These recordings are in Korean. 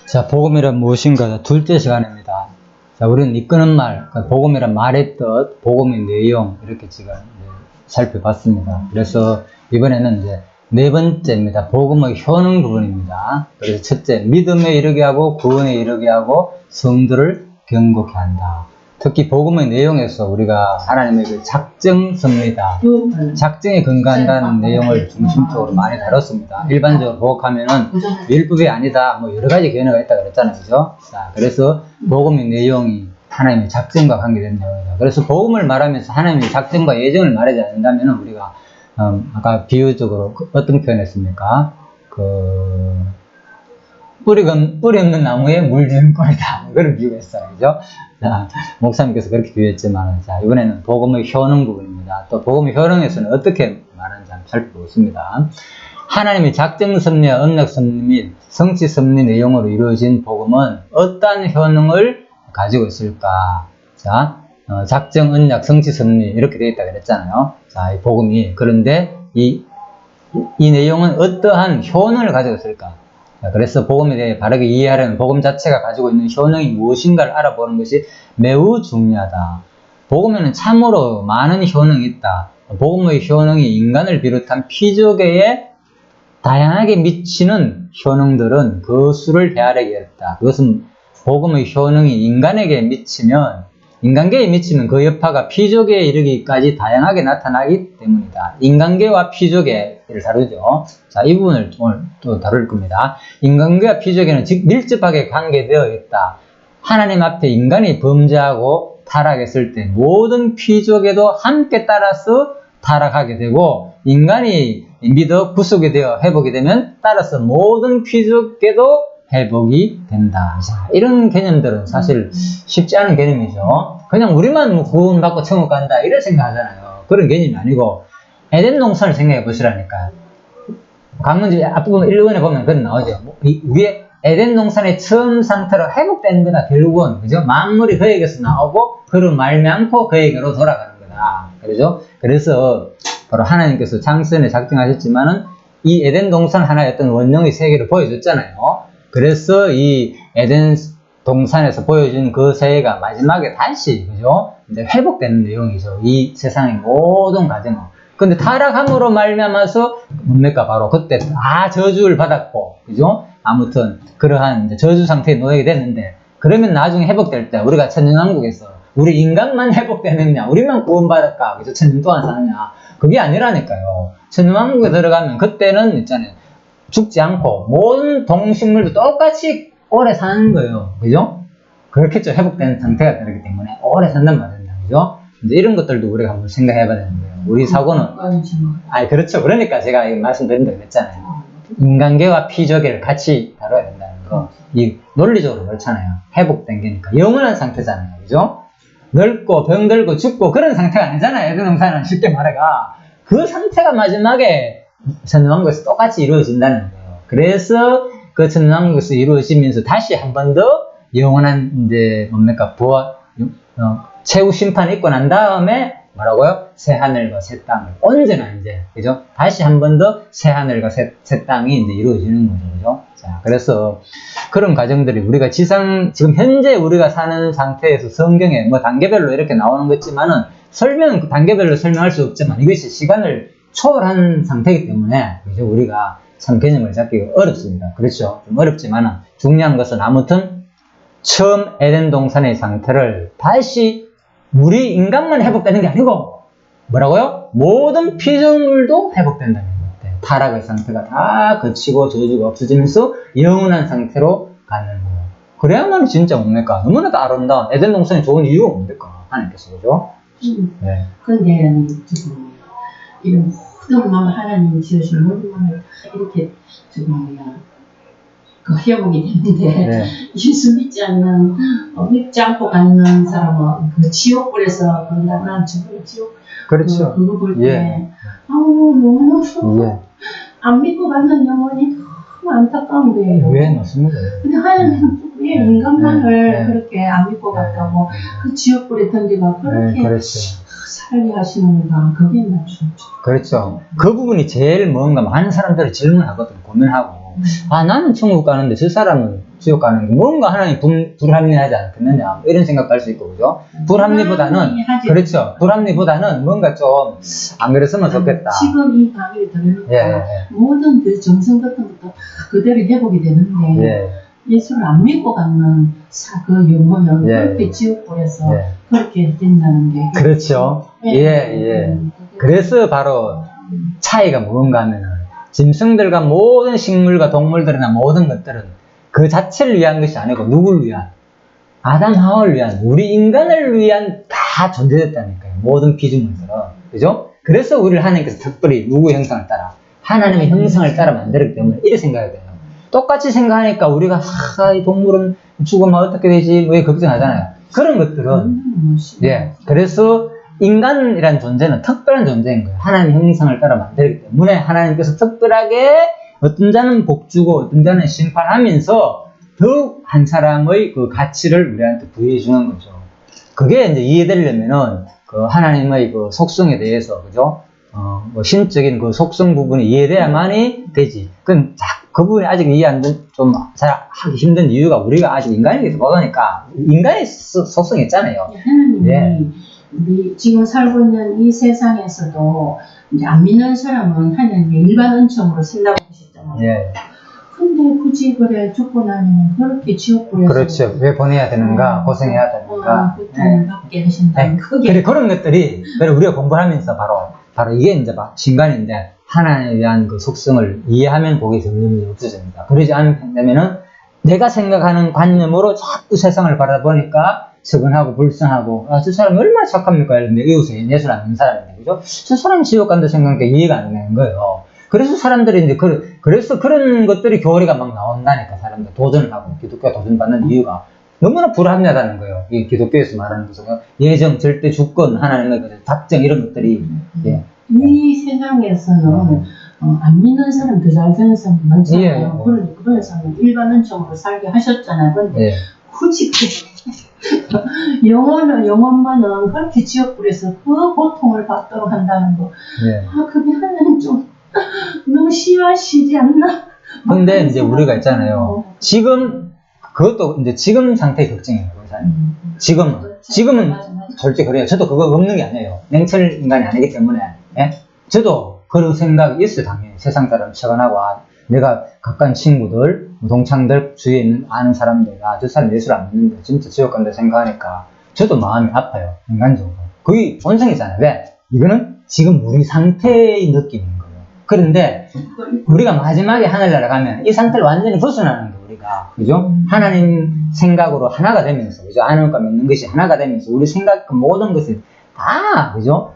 자, 복음이란 무엇인가? 둘째 시간입니다. 자, 우리는 이끄는 말, 그러니까 복음이란 말의 뜻, 복음의 내용, 이렇게 지금 살펴봤습니다. 그래서 이번에는 이제 네 번째입니다. 복음의 효능 부분입니다. 그래서 첫째, 믿음에 이르게 하고 구원에 이르게 하고 성도를 경고케 한다. 특히 복음의 내용에서 우리가 하나님의 그 작정섭니다. 작정에 근거한다는 내용을 중심적으로 많이 다뤘습니다. 일반적으로 복음하면은 율법이 아니다, 뭐 여러 가지 견해가 있다고 그랬잖아요. 그죠? 자, 그래서 복음의 내용이 하나님의 작정과 관계된 내용이다. 그래서 복음을 말하면서 하나님의 작정과 예정을 말하지 않는다면 우리가 아까 비유적으로 어떤 표현했습니까? 뿌리 없는 나무에 물 주는 꼴이다. 그런 비유가 있어요. 그죠? 자, 목사님께서 그렇게 비유했지만, 자, 이번에는 복음의 효능 부분입니다. 또 복음의 효능에서는 어떻게 말하는지 한번 살펴보겠습니다. 하나님의 작정 섭리와 언약 섭리 및 성취 섭리 내용으로 이루어진 복음은 어떠한 효능을 가지고 있을까? 자, 작정, 언약, 성취 섭리 이렇게 되어 있다고 그랬잖아요. 자, 이 복음이. 그런데 이 내용은 어떠한 효능을 가지고 있을까? 그래서 복음에 대해 바르게 이해하려면 복음 자체가 가지고 있는 효능이 무엇인가를 알아보는 것이 매우 중요하다. 복음에는 참으로 많은 효능이 있다. 복음의 효능이 인간을 비롯한 피조계에 다양하게 미치는 효능들은 그 수를 헤아리기 어렵다. 그것은 복음의 효능이 인간에게 미치면, 인간계에 미치면 그 여파가 피조계에 이르기까지 다양하게 나타나기 때문이다. 인간계와 피조계를 다루죠. 자, 이 부분을 오늘 또 다룰 겁니다. 인간계와 피조계는 즉 밀접하게 관계되어 있다. 하나님 앞에 인간이 범죄하고 타락했을 때 모든 피조계도 함께 따라서 타락하게 되고, 인간이 믿어 구속이 되어 회복이 되면 따라서 모든 피조계도 회복이 된다. 자, 이런 개념들은 사실 쉽지 않은 개념이죠. 그냥 우리만 뭐 구원받고 천국 간다 이런 생각하잖아요. 그런 개념이 아니고 에덴 동산을 생각해 보시라니까. 강문지 앞부분 1권에 보면 그런 나오죠. 위에 에덴 동산의 처음 상태로 회복되는 거다. 결국은 그죠? 만물이 그에게서 나오고 그로 말미암고 그에게로 돌아가는 거다. 그렇죠? 그래서 바로 하나님께서 창세전에 작정하셨지만은 이 에덴 동산 하나의 어떤 원령의 세계를 보여줬잖아요. 그래서 이 에덴 동산에서 보여준 그 세계가 마지막에 다시, 그죠? 이제 회복되는 내용이죠. 이 세상의 모든 과정은. 근데 타락함으로 말미암아서 뭡니까? 바로 그때 다 저주를 받았고, 그죠? 아무튼 그러한 이제 저주 상태에 놓이게 됐는데, 그러면 나중에 회복될 때 우리가 천년왕국에서 우리 인간만 회복되느냐, 우리만 구원받을까, 그죠? 천년 동안 사느냐, 그게 아니라니까요. 천년왕국에 들어가면 그때는 있잖아요. 죽지 않고 모든 동식물도 똑같이 오래 사는 거예요. 그죠? 그렇겠죠. 회복된 상태가 되기 때문에 오래 산단 말입니다. 그죠? 이제 이런 것들도 우리가 한번 생각해 봐야 되는 거예요. 우리 사고는 그렇죠. 그러니까 제가 말씀드린다고 했잖아요. 인간계와 피조계를 같이 다뤄야 된다는 거. 이 논리적으로 그렇잖아요. 회복된 게니까 영원한 상태잖아요. 그죠? 늙고 병들고 죽고 그런 상태가 아니잖아요. 에덴 동산은 쉽게 말해가 그 상태가 마지막에 천년왕국에서 똑같이 이루어진다는 거예요. 그래서 그 천년왕국에서 이루어지면서 다시 한 번 더 영원한 이제 뭡니까 최후 심판이 있고 난 다음에 뭐라고요? 새 하늘과 새 땅을 언제나 이제 그죠? 다시 한 번 더 새 하늘과 새 땅이 이제 이루어지는 거죠. 그죠? 자, 그래서 그런 과정들이 우리가 지금 현재 우리가 사는 상태에서 성경에 뭐 단계별로 이렇게 나오는 것 있지만은 단계별로 설명할 수 없지만 이것이 시간을 초월한 상태이기 때문에 그죠? 우리가 참 개념을 잡기가 어렵습니다. 그렇죠? 좀 어렵지만은 중요한 것은 아무튼 처음 에덴 동산의 상태를 다시 우리 인간만 회복되는 게 아니고 뭐라고요? 모든 피조물도 회복된다는 거예요. 타락의 상태가 다 거치고 저주가 없어지면서 영원한 상태로 가는 거예요. 그래야만 진짜 뭡니까? 너무나도 아름다운 에덴 동산이 좋은 이유가 뭡니까? 하나님께서 그죠? 네. 근데 지금 이런 모든 마음을 하나님이 지으신 모든 마음을 다 이렇게 그 회복이 되는데 네. 예수 믿지 않고 가는 사람은 그 지옥불에서 그런다. 난 지금 지옥 그렇죠. 그거 볼 때 예. 너무 예. 안 믿고 가는 영혼이 너무 안타까운 거예요. 왜 맞습니다. 근데 하나님은 왜 인간만을 그렇게 안 믿고 갔다고 그 지옥불에 던지가 그렇게 그렇죠. 살게 하시는가. 그게 나 좀. 그렇죠. 그 부분이 제일 뭔가 많은 사람들이 질문하거든, 고민하고. 아, 나는 천국 가는데 저 사람은 지옥 가는 게 뭔가 하나님 불합리하지 않겠느냐. 이런 생각도 할 수 있고, 그죠? 불합리보다는, 그렇죠. 불합리보다는 뭔가 좀 안 그랬으면 좋겠다. 지금 이 강의를 들으니까 예. 모든 그 정성 같은 것도 그대로 회복이 되는데 예. 예수를 안 믿고 가는 그 영혼은 예. 그렇게 지옥불에서 예. 그렇게 된다는 게 그렇죠. 예. 그래서 바로 차이가 뭔가 하면은, 짐승들과 모든 식물과 동물들이나 모든 것들은 그 자체를 위한 것이 아니고 누구를 위한? 아담 하와를 위한, 우리 인간을 위한 다 존재됐다니까요. 모든 피조물들은. 그죠? 그래서 우리를 하나님께서 특별히 누구의 형상을 따라? 하나님의 형상을 따라 만들었기 때문에 이렇게 생각해야 돼요. 똑같이 생각하니까 우리가 이 동물은 죽으면 어떻게 되지? 왜 걱정하잖아요. 그런 것들은 예. 그래서 인간이란 존재는 특별한 존재인 거예요. 하나님의 형상을 따라 만들기 때문에 하나님께서 특별하게 어떤 자는 복 주고 어떤 자는 심판하면서 더욱 한 사람의 그 가치를 우리한테 부여해 주는 거죠. 그게 이제 이해되려면은 그 하나님의 그 속성에 대해서, 그죠? 뭐 신적인 그 속성 부분이 이해돼야만이 되지. 그 부분이 아직 이해 안 된, 좀 잘 하기 힘든 이유가 우리가 아직 인간에게서 보니까 인간의 속성이 있잖아요. 하나님이 예. 우리 지금 살고 있는 이 세상에서도 이제 안 믿는 사람은 하나님의 일반 은총으로 생각하고 싶잖아요. 예. 근데 굳이 그래 죽고 나면 그렇게 지옥불에서 그렇죠. 왜 보내야 되는가, 고생해야 되는가. 고통을 받게 하신다. 네. 그래, 그런 것들이, 우리가 공부하면서 바로 이게 이제 막 신간인데, 하나님에 대한 그 속성을 이해하면 거기에 점점이 없어집니다. 그러지 않으면은, 내가 생각하는 관념으로 자꾸 세상을 바라보니까, 서근하고 불쌍하고, 저 사람이 얼마나 착합니까? 이런데, 이웃에 예술 안 믿는 사람인데, 그죠? 저 사람이 지옥 간다 생각하니까 이해가 안 되는 거예요. 그래서 사람들이 이제 그래서 그런 것들이 교리가 막 나온다니까. 사람들 도전을 하고 기독교가 도전받는 이유가 너무나 불합리하다는 거예요. 이 기독교에서 말하는 것은 예정, 절대, 주권, 하나님의 그 작정 이런 것들이 예. 이 세상에서는 안 믿는 사람 더 잘 되는 사람 많잖아요. 그래서 일반 은총으로 살게 하셨잖아요. 근데 굳이 영혼만은 그렇게 지옥불에서 그 고통을 받도록 한다는 거. 그게 하나님 좀 너무 심하시지 않나? 근데 이제 우리가 있잖아요. 지금, 그것도 이제 지금 상태의 걱정이에요. 지금은 솔직히 그래요. 저도 그거 없는 게 아니에요. 냉철 인간이 아니기 때문에. 예? 저도 그런 생각이 있어요, 당연히. 세상 사람 처근하고, 내가 가까운 친구들, 동창들, 주위에 있는 아는 사람들, 저 사람 예수를 안 믿는데, 진짜 지옥 간다 생각하니까, 저도 마음이 아파요, 인간적으로. 그게 본성이잖아요. 왜? 이거는 지금 우리 상태의 느낌인 거예요. 그런데, 우리가 마지막에 하늘나라 가면, 이 상태를 완전히 벗어나는 거예요, 우리가. 그죠? 하나님 생각으로 하나가 되면서, 그죠? 하나님과 믿는 것이 하나가 되면서, 우리 생각, 그 모든 것이 다, 그죠?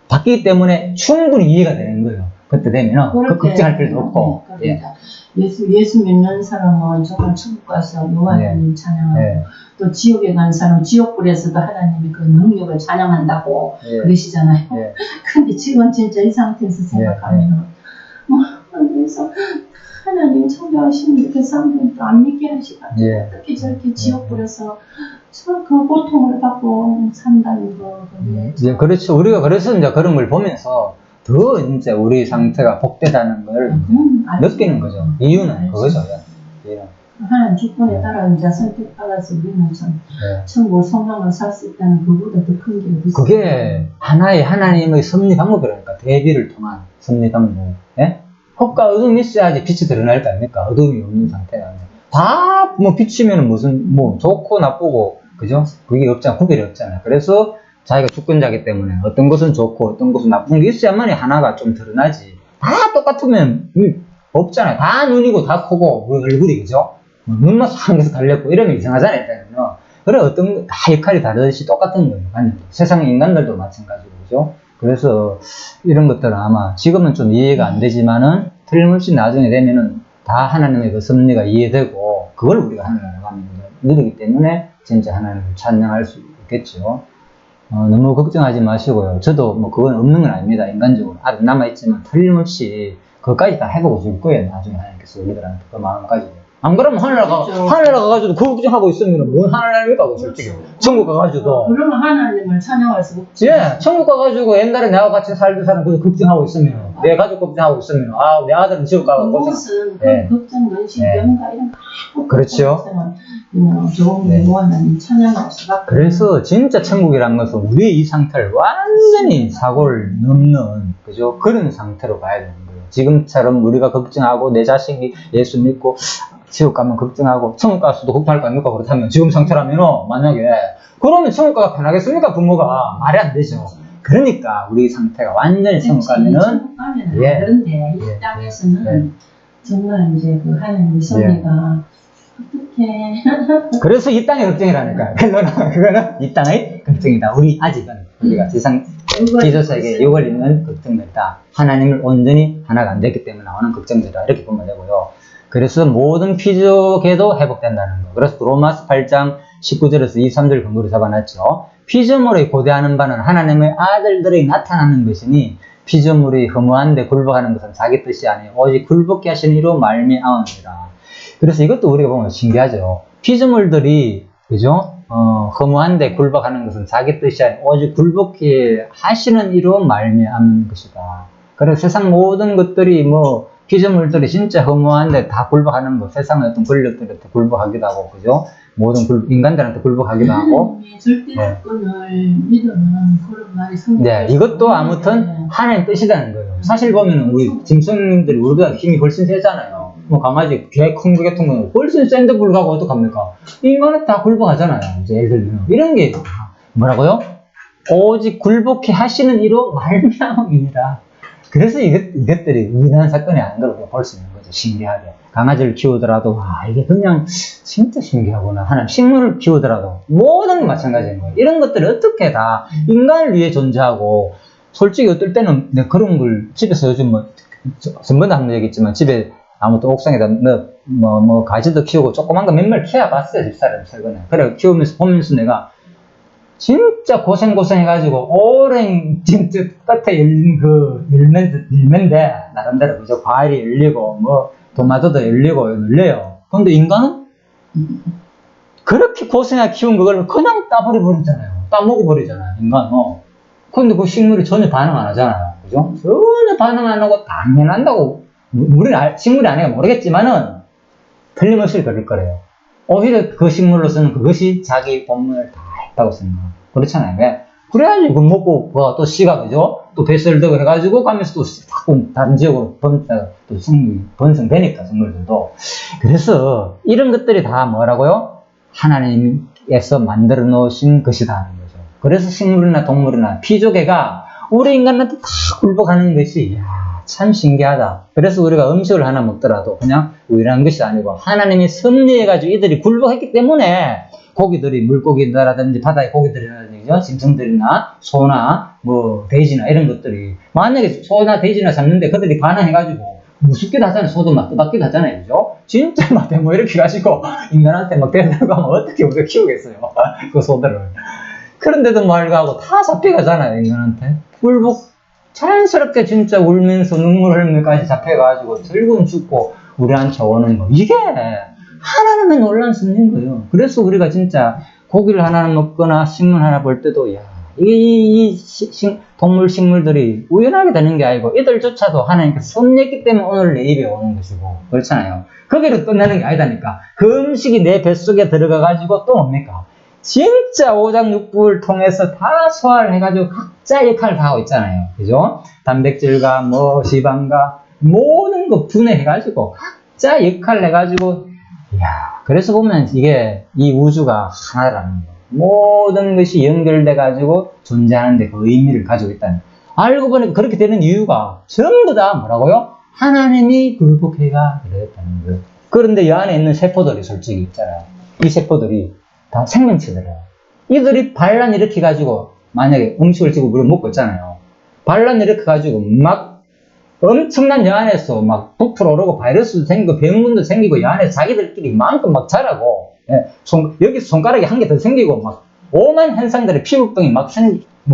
바뀌기 때문에 충분히 이해가 되는 거예요. 그때 되면 그 걱정할 필요도 없고. 그러니까 예수 믿는 사람은 정말 천국 가서 여호와 하나님 찬양하고 또 지옥에 간 사람은 지옥불에서도 하나님의 그 능력을 찬양한다고 그러시잖아요. 근데 지금 진짜 이 상태에서 생각하면 그래서 하나님 창조하시는 그 사람들은 또 안 믿게 하시고 어떻게 저렇게 지옥불에서 그 고통을 받고 산다는 거. 그렇죠. 우리가 그래서 이제 그런 걸 보면서 더 이제 우리 상태가 복되다는 걸 느끼는 거죠. 이유는 그거죠. 하나님 주권에 따라 이제 선택받아서 우리는 참 천국 성함을 살 수 있다는 그보다 더 큰 게 어디 있어요? 그게 하나님의 섭리 방법이라니까. 대비를 통한 섭리 방법. 빛과 어둠이 있어야지 빛이 드러날 거 아닙니까? 어둠이 없는 상태가. 다 뭐 비치면 무슨 뭐 좋고 나쁘고, 그죠? 그게 없잖아. 구별이 없잖아요. 그래서 자기가 주권자이기 때문에 어떤 것은 좋고 어떤 것은 나쁜 게 있어야만이 하나가 좀 드러나지. 다 똑같으면 없잖아요. 다 눈이고 다 코고 우리 얼굴이, 그죠? 눈만 한 개서 달렸고 이러면 이상하잖아요. 그래 어떤 다 역할이 다르듯이 똑같은 거예요. 세상 인간들도 마찬가지고, 그죠? 그래서 이런 것들은 아마 지금은 좀 이해가 안 되지만은 틀림없이 나중에 되면은 다 하나님의 그 섭리가 이해되고 그걸 우리가 하나님을 가면 누리기 때문에 진짜 하나님을 찬양할 수 있겠죠. 너무 걱정하지 마시고요. 저도 뭐 그건 없는 건 아닙니다. 인간적으로 아직 남아있지만 틀림없이 그것까지 다 해보고 줄 거예요. 나중에 하나님께서 우리들한테 그 마음까지. 안 그러면 하늘 나가가지고 그 걱정하고 있으면 뭔 하나님입니까, 솔직히. 천국 가가지고도. 그러면 하나님을 찬양할 수 없지. 천국 가가지고 옛날에 내가 같이 살던 사람 그 걱정하고 있으면 내 가족 걱정하고 있으면, 아, 내 아들은 지옥 가고 걱정. 무슨 네. 걱정, 근심, 네. 병가 이런 거 그렇죠. 좋은 네. 게 모아놨는 찬양할 수밖에. 그래서 진짜 천국이란 것은 우리의 이 상태를 완전히 사고를 넘는, 그죠? 그런 상태로 가야 되는 거예요. 지금처럼 우리가 걱정하고 내 자식이 예수 믿고 지옥 가면 걱정하고 천국 가서도 걱정할 거 아닙니까? 그렇다면 지금 상태라면 만약에 그러면 천국 가가 편하겠습니까? 부모가 말이 안 되죠. 그러니까 우리 상태가 완전히 천국 가면은 천국 가면은 예. 그런데 이 예. 땅에서는 예. 정말 이제 그 하나님의 섭리가 어떻게 그래서 이 땅의 걱정이라니까. 그거는 이 땅의 걱정이다. 우리가 세상 지저스에게 욕을 있는 걱정들이다. 하나님을 온전히 하나가 안 됐기 때문에 나오는 걱정들이다. 이렇게 보면 되고요. 그래서 모든 피조계도 회복된다는 거. 그래서 로마서 8장 19절에서 23절 근거로 잡아놨죠. 피조물의 고대하는 바는 하나님의 아들들이 나타나는 것이니 피조물이 허무한데 굴복하는 것은 자기 뜻이 아니요 오직 굴복케 하신 이로 말미암으니라. 그래서 이것도 우리가 보면 신기하죠. 피조물들이 그죠? 허무한데 굴복하는 것은 자기 뜻이 아니요 오직 굴복케 하시는 이로 말미암는 것이다. 그래서 세상 모든 것들이 뭐 피조물들이 진짜 허무한데 다 굴복하는 거, 세상의 어떤 권력들한테 굴복하기도 하고, 그죠? 모든 인간들한테 굴복하기도 하고. 절대권을 믿으면 그런 말이 성경. 네, 이것도 아무튼 하나님 뜻이라는 거예요. 사실 보면 우리 짐승들이 우리보다 힘이 훨씬 세잖아요. 뭐 강아지 개 큰 거 같은 거는 훨씬 센데 불구하고 어떡합니까? 인간은 다 굴복하잖아요. 이제 예를 들면 이런 게 뭐라고요? 오직 굴복해 하시는 이로 말미암음이니라. 그래서 이것들이 우연한 사건이 아닌 걸 볼 수 있는 거죠. 신기하게. 강아지를 키우더라도, 이게 그냥 진짜 신기하구나. 하나님 식물을 키우더라도 모든 게 마찬가지인 거예요. 이런 것들이 어떻게 다 인간을 위해 존재하고, 솔직히 어떨 때는 내가 그런 걸 집에서 요즘 전번도 한 번 얘기했지만, 집에 아무튼 옥상에다 가지도 키우고 조그만 거 몇몇 키워봤어요. 집사람 최근에. 그래, 키우면서 보면서 내가 진짜 고생해가지고, 오랜, 진짜 끝에 열린 열매인데, 나름대로, 그죠? 과일이 열리고, 토마토도 열려요. 근데 인간은? 그렇게 고생하게 키운 그걸 그냥 따버려버리잖아요. 따먹어버리잖아요, 인간은. 근데 그 식물이 전혀 반응 안 하잖아요. 그죠? 전혀 반응 안 하고 당연한다고, 식물이 아니라 모르겠지만은, 틀림없이 그럴 거래요. 오히려 그 식물로서는 그것이 자기 본분을 다 했다고 생각해요. 그렇잖아요. 왜? 그래야지 그거 먹고 또 씨가 그죠? 또 뱃살 되고 해가지고 가면서 또 다른 지역으로 번성되니까 생물들도. 그래서 이런 것들이 다 뭐라고요? 하나님께서 만들어 놓으신 것이다 하는 거죠. 그래서 식물이나 동물이나 피조개가 우리 인간한테 다 굴복하는 것이 참 신기하다. 그래서 우리가 음식을 하나 먹더라도 그냥 우연한 것이 아니고 하나님이 섭리해가지고 이들이 굴복했기 때문에 고기들이 물고기라든지 바다의 고기들이라든지 짐승들이나 소나 돼지나 이런 것들이 만약에 소나 돼지나 잡는데 그들이 반항해가지고 무섭기도 하잖아요. 소도 막 뜨겁기도 하잖아요. 그죠? 진짜 막 이렇게 가지고 인간한테 막 데려가면 어떻게 우리가 키우겠어요. 그 소들을. 그런데도 말고 다 잡혀가잖아요. 인간한테. 굴복 자연스럽게 진짜 울면서 눈물 흘리면까지 잡혀가지고 들고 죽고 우리한테 오는 거. 이게 하나님의 놀라운 섭리인 거예요. 그래서 우리가 진짜 고기를 하나 먹거나 식물 하나 볼 때도 동물 식물들이 우연하게 되는 게 아니고 이들조차도 하나님께서 섭리했기 때문에 오늘 내 입에 오는 것이고 그렇잖아요. 거기로 끝나는 게 아니다니까. 그 음식이 내 뱃속에 들어가가지고 또 뭡니까? 진짜 오장육부를 통해서 다 소화를 해가지고 각자 역할을 다 하고 있잖아요. 그죠? 단백질과 지방과 모든 거 분해해가지고 각자 역할을 해가지고 그래서 보면 이 우주가 하나라는 거. 모든 것이 연결돼가지고 존재하는데 그 의미를 가지고 있다는. 알고 보니까 그렇게 되는 이유가 전부 다 뭐라고요? 하나님이 굴복해가 그랬다는 거예요. 그런데 이 안에 있는 세포들이 솔직히 있잖아요. 이 세포들이 다 생명체들이에요. 이들이 반란 일으켜가지고 만약에 음식을 지고 물을 먹고 있잖아요. 반란 일으켜가지고 막 엄청난 여 안에서 막 부풀어 오르고 바이러스도 생기고 병균도 생기고 여 안에 자기들끼리 마음껏 막 자라고 여기서 손가락이 한 개 더 생기고 막 오만 현상들의 피부병이 막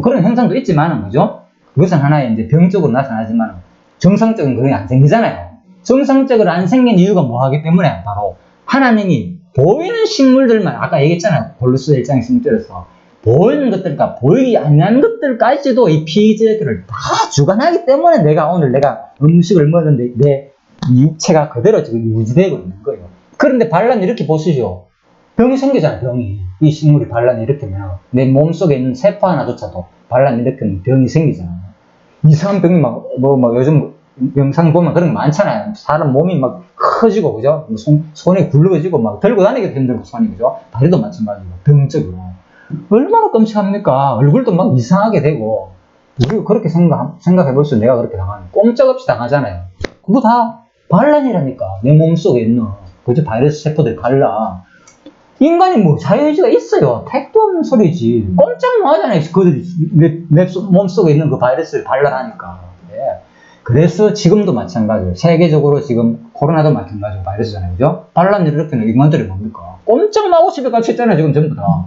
그런 현상도 있지만은 그죠? 그것은 하나의 이제 병적으로 나타나지만 정상적인 그런 게 안 생기잖아요. 정상적으로 안 생긴 이유가 뭐하기 때문에 바로 하나님이 보이는 식물들만 아까 얘기했잖아요. 골로새 1장 16절에서 보이는 것들과 보이지 않는 것들까지도 이 피지들을 다 주관하기 때문에 오늘 내가 음식을 먹었는데 내 이체가 그대로 지금 유지되고 있는 거예요. 그런데 반란 이렇게 보시죠. 병이 생기잖아요, 병이. 이 식물이 반란이 일으키면 내 몸속에 있는 세포 하나조차도 반란이 일으키면 병이 생기잖아요. 이상한 병이 요즘 영상 보면 그런 거 많잖아요. 사람 몸이 막 커지고, 그죠? 손이 굵어지고, 막 들고 다니기도 힘들고, 손이, 그죠? 다리도 마찬가지고, 병적으로. 얼마나 끔찍합니까? 얼굴도 막 이상하게 되고, 우리가 그렇게 생각해볼수 내가 그렇게 당하면 꼼짝없이 당하잖아요. 그거 다 반란이라니까. 내 몸속에 있는, 그죠? 바이러스 세포들이 반란. 인간이 뭐 자유의지가 있어요. 택도 없는 소리지. 꼼짝 못 하잖아요. 그들이 내 몸속에 있는 그 바이러스를 반란하니까. 예. 그래서 지금도 마찬가지예요. 세계적으로 지금 코로나도 마찬가지고 바이러스잖아요. 그죠? 반란을 일으키는 인간들이 뭡니까? 꼼짝 마고 집에 갇혀 있잖아요. 지금 전부 다.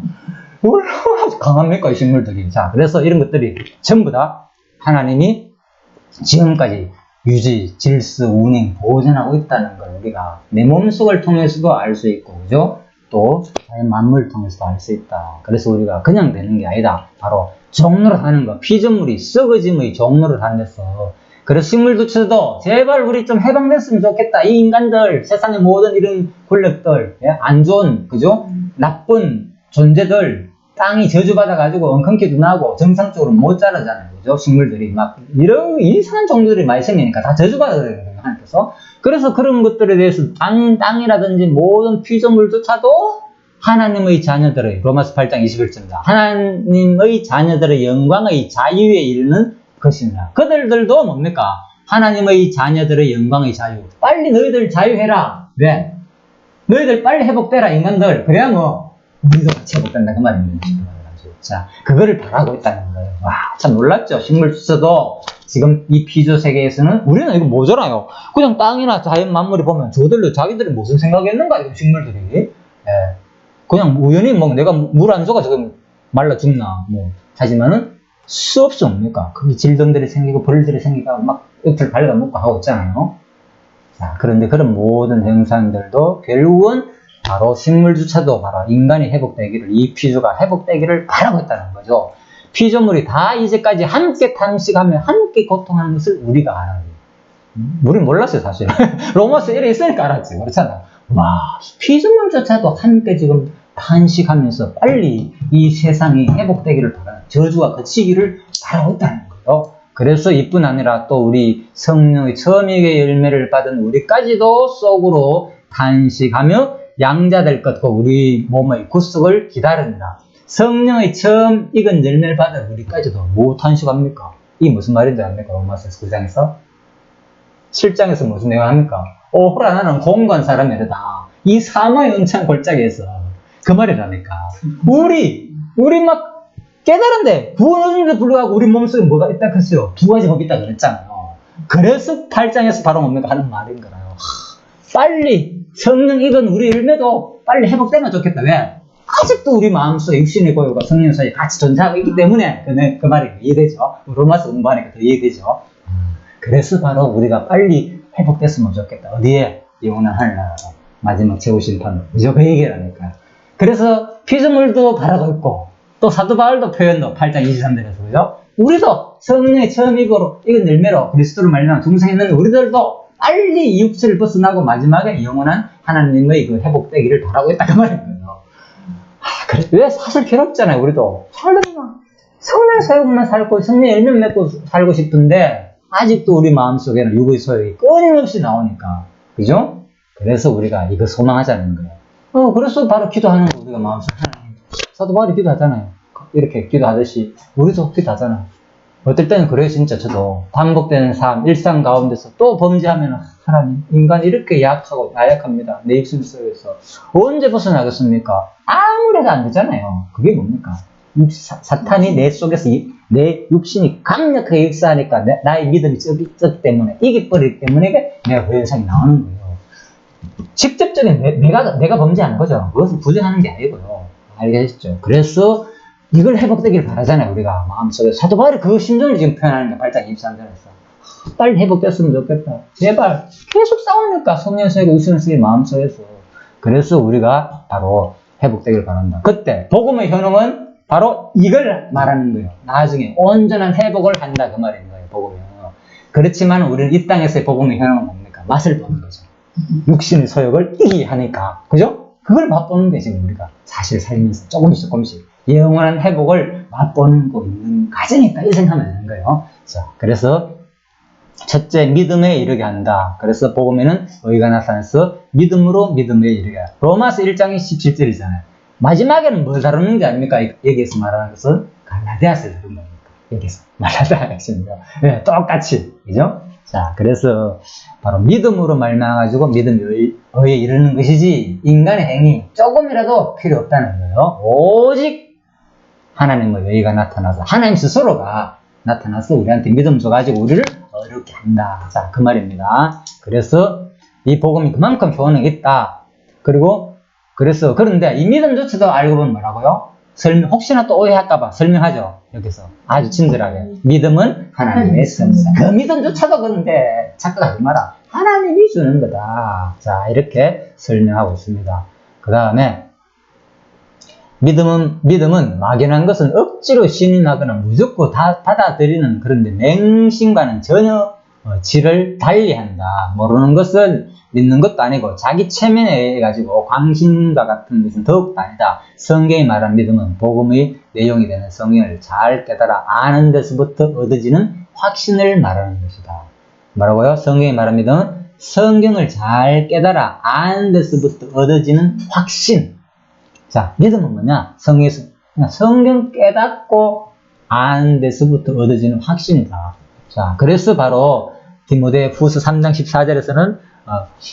얼마나 강합니까? 이 식물들이. 자, 그래서 이런 것들이 전부 다 하나님이 지금까지 유지, 질서, 운행, 보존하고 있다는 걸 우리가 내 몸속을 통해서도 알 수 있고, 그죠? 또 자연 만물을 통해서도 알 수 있다. 그래서 우리가 그냥 되는 게 아니다. 바로 종로를 하는 거. 피조물이 썩어짐의 종로를 하는 데서. 그래서 식물도체도 제발 우리 좀 해방됐으면 좋겠다. 이 인간들, 세상의 모든 이런 권력들, 예? 안 좋은, 그죠? 나쁜 존재들, 땅이 저주받아가지고 엉겅퀴도 나고 정상적으로 못 자라잖아요. 그죠? 식물들이 막 이런 이상한 종류들이 많이 생기니까 다 저주받아야 되는 거예요. 하나님께서. 그래서 그런 것들에 대해서 땅이라든지 모든 피조물조차도 하나님의 자녀들의, 로마서 8장 21절입니다. 하나님의 자녀들의 영광의 자유에 이르는 것이니라. 그들도 뭡니까? 하나님의 자녀들의 영광의 자유. 빨리 너희들 자유해라. 왜? 너희들 빨리 회복되라, 인간들. 그래야 뭐 우리도 같이 회복된다 그 말입니다. 자, 그거를 바라고 있다는 거예요. 와, 참 놀랍죠? 식물주서도 지금 이 피조 세계에서는 우리는 이거 모자라요. 그냥 땅이나 자연 만물이 보면 저들로 자기들이 무슨 생각했는가, 이 식물들이. 예. 그냥 우연히 뭐 내가 물 안 줘가 지금 말라 죽나, 뭐. 하지만은 수없이 옵니까? 거기 질병들이 생기고 벌들이 생기고 막 이틀 발라먹고 하고 있잖아요. 자, 그런데 그런 모든 현상들도 결국은 바로 식물주차도 바로 인간이 회복되기를, 이 피조가 회복되기를 바라고 있다는 거죠. 피조물이 다 이제까지 함께 탄식하며 함께 고통하는 것을 우리가 알아요. 우린 몰랐어요, 사실. 로마서 1에 있으니까 알았지. 그렇잖아. 와, 피조물조차도 함께 지금 탄식하면서 빨리 이 세상이 회복되기를 바라는, 저주가 그치기를 바라고 있다는 거예요. 그래서 이뿐 아니라 또 우리 성령의 처음의 열매를 받은 우리까지도 속으로 탄식하며 양자될 것과 우리 몸의 구속을 기다린다. 성령의 처음 익은 열매를 받은 우리까지도 뭐 탄식합니까? 이게 무슨 말인지 압니까? 로마서 9장에서 7장에서 무슨 내용 합니까? 오호라 나는 공고한 사람이다. 이 사마의 은찬 골짜기에서 그 말이라니까. 우리 막 깨달은데 구원 얻는데 불구하고 우리 몸속에 뭐가 있다 했어요? 두 가지 법이 있다 그랬잖아요. 그래서 8장에서 바로 뭡니까? 하는 말인 거라요. 빨리 성령 익은 우리 열매도 빨리 회복되면 좋겠다. 왜? 아직도 우리 마음속에 육신의 고유가 성령 사이에 같이 존재하고 있기 때문에 그 말이 이해되죠. 로마서 공부하니까 더 이해되죠. 그래서 바로 우리가 빨리 회복됐으면 좋겠다. 어디에? 영원한 하늘나라로. 마지막 최후심판. 그죠? 그 얘기라니까. 그래서 피조물도 바라고 있고 또 사도 바울도 표현도 8장 23절에서 그죠? 우리도 성령의 처음 익은 열매로 그리스도를 말미암아 중생했는 우리들도 빨리 이 육체를 벗어나고 마지막에 영원한 하나님의 그 회복되기를 바라고 있다 그 말이에요. 그래, 왜 사실 괴롭잖아요. 우리도 성령 사역만 살고 성령 열매 맺고 살고 싶은데 아직도 우리 마음속에는 육의 소욕이 끊임없이 나오니까, 그죠? 그래서 우리가 이거 소망하자는 거예요. 그래서 바로 기도하는 거 우리가 마음속에 하나님, 사도 바울이 기도하잖아요. 이렇게 기도하듯이 우리도 기도하잖아요. 어떨 때는 그래요. 진짜 저도 반복되는 삶, 일상 가운데서 또 범죄하면 하나님, 인간이 이렇게 약하고 나약합니다. 내 육신 속에서 언제 벗어나겠습니까? 아무래도 안 되잖아요. 그게 뭡니까? 사탄이 내 속에서 내 육신이 강력하게 역사하니까 나의 믿음이 적기 때문에 이기버리기 때문에 내가 그 현상이 나오는 거예요. 직접적인 내가 범죄하는 거죠. 그것을 부정하는 게 아니고요. 알겠죠? 그래서 이걸 회복되길 바라잖아요. 우리가 마음속에. 사도 바울이 그 심정을 지금 표현하는 거예요. 8장 23절에서. 빨리 회복됐으면 좋겠다. 제발. 계속 싸우니까 성령 속에 의심 속에 마음속에서. 그래서 우리가 바로 회복되길 바란다. 그때 복음의 효능은 바로 이걸 말하는 거예요. 나중에 온전한 회복을 한다 그 말인 거예요. 복음이. 그렇지만 우리는 이 땅에서의 복음의 현황은 뭡니까? 맛을 보는 거죠. 육신의 소욕을 이기하니까. 그죠? 그걸 맛보는 게 지금 우리가 사실 살면서 조금씩 영원한 회복을 맛보는 거 있는 과정이니까 이 생각하면 되는 거예요. 자, 그래서 첫째, 믿음에 이르게 한다. 그래서 복음에는 의가 나타나서 믿음으로 믿음에 이르게 한다. 로마서 1장 17절이잖아요. 마지막에는 뭘 다루는 게 아닙니까? 여기에서 말하는 것은 갈라디아서를 다루는 겁니까? 여기서 말하다 하십니다. 네, 똑같이. 그죠? 자, 그래서 바로 믿음으로 말미암아가지고 믿음에 의에 이르는 것이지 인간의 행위 조금이라도 필요 없다는 거예요. 오직 하나님의 의가 나타나서 하나님 스스로가 나타나서 우리한테 믿음 줘가지고 우리를 어렵게 한다. 자, 그 말입니다. 그래서 이 복음이 그만큼 효능이 있다. 그런데 이 믿음조차도 알고 보면 뭐라고요? 혹시나 또 오해할까봐 설명하죠. 여기서 아주 친절하게. 믿음은 하나님의 선사. 그 믿음조차도 그런데 착각하지 마라. 하나님이 주는 거다. 자, 이렇게 설명하고 있습니다. 그 다음에 믿음은 막연한 것은 억지로 신인하거나 무조건 다 받아들이는 그런데 맹신과는 전혀 질을 달리한다. 모르는 것을 믿는 것도 아니고 자기 체면에 의해 가지고 광신과 같은 것은 더욱도 아니다. 성경이 말한 믿음은 복음의 내용이 되는 성경을 잘 깨달아 아는 데서부터 얻어지는 확신을 말하는 것이다. 뭐라고요? 성경이 말한 믿음은 성경을 잘 깨달아 아는 데서부터 얻어지는 확신. 자, 믿음은 뭐냐? 성경 깨닫고 아는 데서부터 얻어지는 확신이다. 자, 그래서 바로 디모데 후서 3장 14절에서는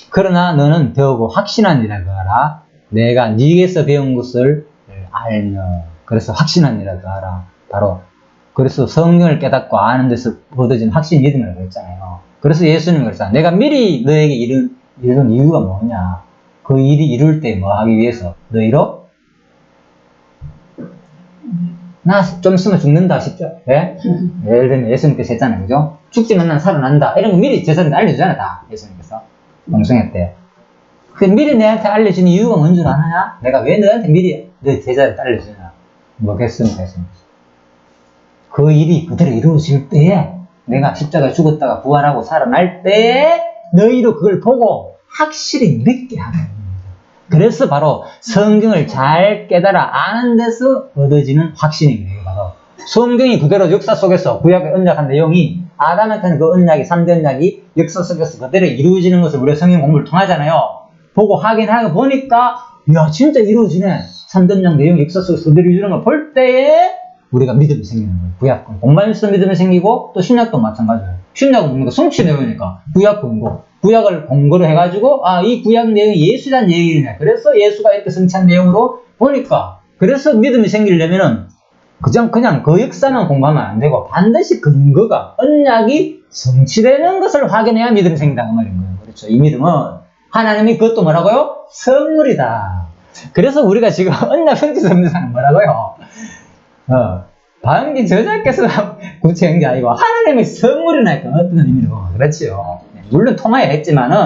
그러나 너는 더욱 확신한 이라고 하라. 내가 네게서 배운 것을 알며. 그래서 확신한 이라고 하라. 바로 그래서 성경을 깨닫고 아는 데서 얻어지는 확신 믿음이라고 했잖아요. 그래서 예수님이 그랬잖아요. 내가 미리 너에게 이룬 이유가 뭐냐? 그 일이 이룰 때 뭐 하기 위해서 너희로 나 좀 있으면 죽는다 싶죠? 네? 예를 들면 예수님께서 했잖아요. 그죠? 죽지만 난 살아난다. 이런 거 미리 제자들한테 알려주잖아요. 다. 예수님께서. 방송회 때. 그 미리 내한테 알려준 이유가 뭔 줄 아느냐? 내가 왜 너한테 미리 너 제자한테 알려주냐? 뭐겠습니까? 예수님께서. 그 일이 그대로 이루어질 때에 내가 십자가에 죽었다가 부활하고 살아날 때에 너희로 그걸 보고 확실히 믿게 하는 겁니다. 그래서 바로 성경을 잘 깨달아 아는 데서 얻어지는 확신이에요. 바로 성경이 그대로 역사 속에서 구약의 언약한 내용이 아담한테는 그 언약이 3대 언약이 역사 속에서 그대로 이루어지는 것을 우리가 성경 공부를 통하잖아요. 보고 확인하고 보니까 야 진짜 이루어지네. 3대 언약 내용 역사 속에서 그대로 이루어지는 걸 볼 때에 우리가 믿음이 생기는 거예요. 구약 공부하면서 믿음이 생기고 또 신약도 마찬가지예요. 신약은 뭡니까? 성취 내용이니까 구약 공부. 구약을 공부를 해가지고 이 구약 내용이 예수란 얘기네. 그래서 예수가 이렇게 성취한 내용으로 보니까 그래서 믿음이 생기려면은 그냥 그 역사만 공부하면 안 되고 반드시 근거가 언약이 성취되는 것을 확인해야 믿음이 생긴다는 말인 거예요. 그렇죠. 이 믿음은 하나님이 그것도 뭐라고요? 선물이다. 그래서 우리가 지금 언약 성취 선물사는 뭐라고요? 방기 저자께서 구체한 게 아니고 하나님의 선물이니까 어떤 의미로 그렇지요. 물론 통하야 했지만은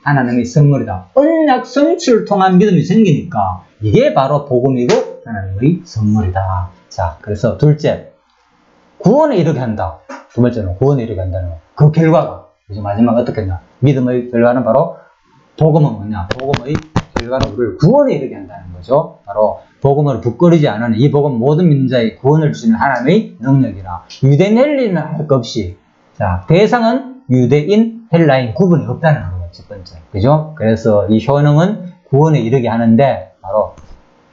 하나님의 선물이다. 언약 성취를 통한 믿음이 생기니까 이게 바로 복음이고 하나님의 선물이다. 자, 그래서 둘째, 구원에 이르게 한다. 두 번째는 구원에 이르게 한다는 거. 그 결과가 이제 마지막 어떻게 했냐? 믿음의 결과는 바로 복음은 뭐냐? 복음의 결과는 우리를 구원에 이르게 한다는 거죠. 바로 복음을 부끄러지 않은 이 복음 모든 믿는 자의 구원을 주시는 하나님의 능력이라. 유대인 헬라인은 할 것 없이 자 대상은 유대인 헬라인 구분이 없다는 거예요. 첫 번째. 그죠? 그래서 이 효능은 구원에 이르게 하는데 바로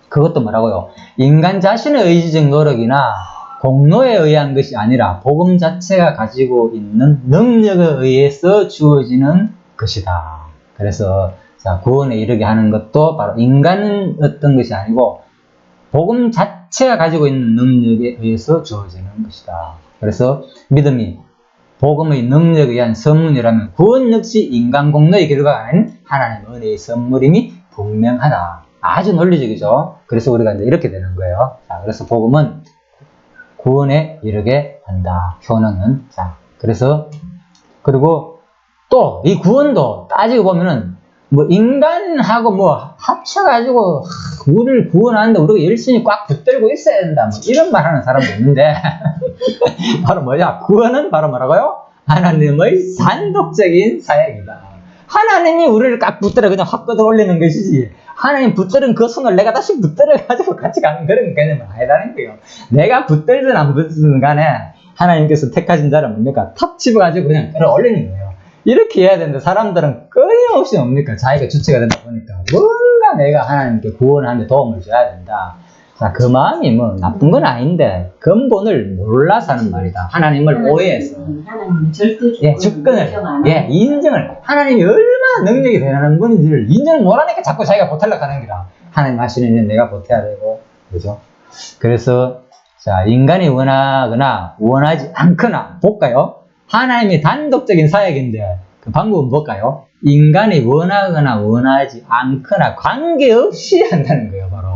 그것도 뭐라고요? 인간 자신의 의지적 노력이나 공로에 의한 것이 아니라 복음 자체가 가지고 있는 능력에 의해서 주어지는 것이다. 그래서 자, 구원에 이르게 하는 것도 바로 인간은 어떤 것이 아니고 복음 자체가 가지고 있는 능력에 의해서 주어지는 것이다. 그래서 믿음이 복음의 능력에 의한 선물이라면 구원 역시 인간 공로의 결과가 아닌 하나님의 은혜의 선물임이 분명하다. 아주 논리적이죠. 그래서 우리가 이제 이렇게 되는 거예요. 자, 그래서 복음은 구원에 이르게 한다. 효능은. 자, 그래서 그리고 또 이 구원도 따지고 보면은 뭐 인간하고 뭐 합쳐가지고 우리를 구원하는데 우리가 열심히 꽉 붙들고 있어야 된다. 뭐 이런 말 하는 사람도 있는데, 바로 뭐냐? 구원은 바로 뭐라고요? 하나님의 단독적인 사역이다. 하나님이 우리를 꽉 붙들어 그냥 확 걷어 올리는 것이지, 하나님 붙들은 그 손을 내가 다시 붙들어가지고 같이 가는 그런 개념은 아니라는 거예요. 내가 붙들든 안 붙들든 간에 하나님께서 택하신 자를 뭡니까? 탑 집어가지고 그냥 끌어 올리는 거예요. 이렇게 해야 되는데 사람들은 끊임없이 뭡니까? 자기가 주체가 된다 보니까 뭔가 내가 하나님께 구원하는데 도움을 줘야 된다. 자, 그 마음이 뭐 나쁜 건 아닌데 근본을 몰라서 하는 말이다. 하나님을 오해해서. 하나님의 절대 주권을, 인정을, 하나님이 얼마나 능력이 대단한 분인지를 인정을 못하니까 자꾸 자기가 보태려고 하는 거라. 하나님 하시는 일 내가 보태야 되고, 그죠? 그래서, 자, 인간이 원하거나 원하지 않거나, 볼까요? 하나님이 단독적인 사역인데, 그 방법은 뭘까요? 인간이 원하거나 원하지 않거나 관계없이 한다는 거예요, 바로.